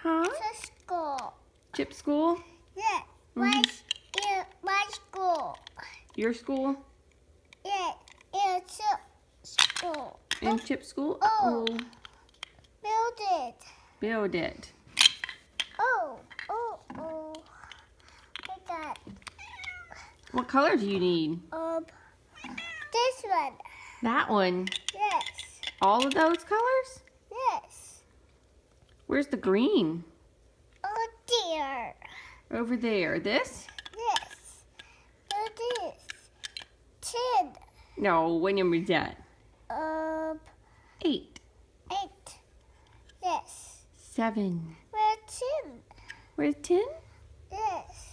Huh? To school. Chip school? Yeah. My school. Your school? Yeah. It's school. In Chip school? Oh. Build it. Build it. Oh. I got. What color do you need? This one. That one. Yes. All of those colors? Yes. Where's the green? Oh dear. Over there. This? Yes. Do this. 10. No, what number is that? 8. 8. Yes. 7. Where's 10? Where's 10? Yes.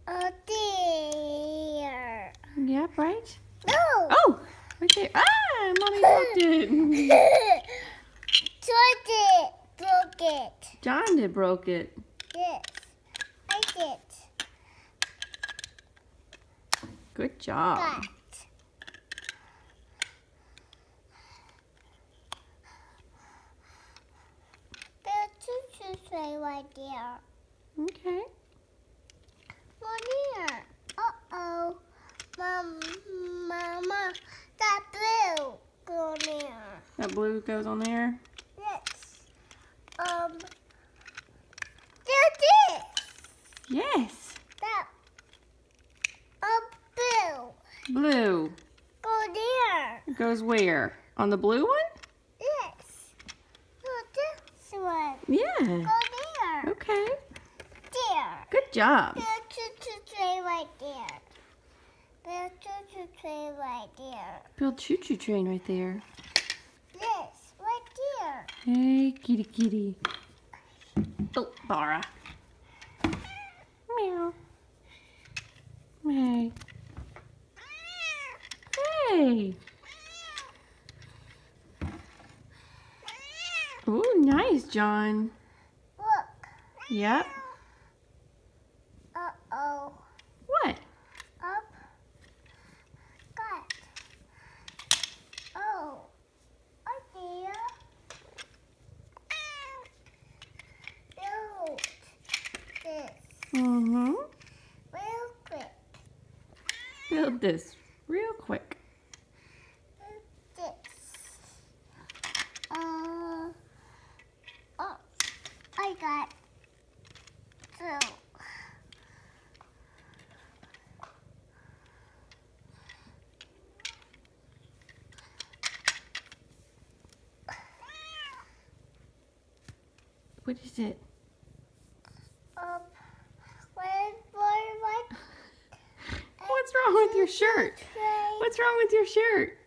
Oh dear. Yep, right? No. Oh! Right there. Ah! Mommy broke it. George broke it. John did broke it. Yes. I did. Good job. Got. There's two tray right there. Okay. One here. Uh-oh. Mama, that blue go there. That blue goes on there? Yes. There's this. Yes. That blue Blue. go there. It goes where? On the blue one? Yes. No, this one. Yeah. Go there. Okay. There. Good job. There's two tray right there. There's two tray right there. Build choo-choo train right there. Yes, right there. Hey, kitty kitty. Oh, Bara. Meow. Hey. Hey. Ooh, nice, John. Look. Yep. Uh-oh. What? Up. Got. Oh. Right there. Build this Mm-hmm. real quick. Build this real quick. Build this. Oh. I got two. What is it? What? What's wrong with your shirt? What's wrong with your shirt?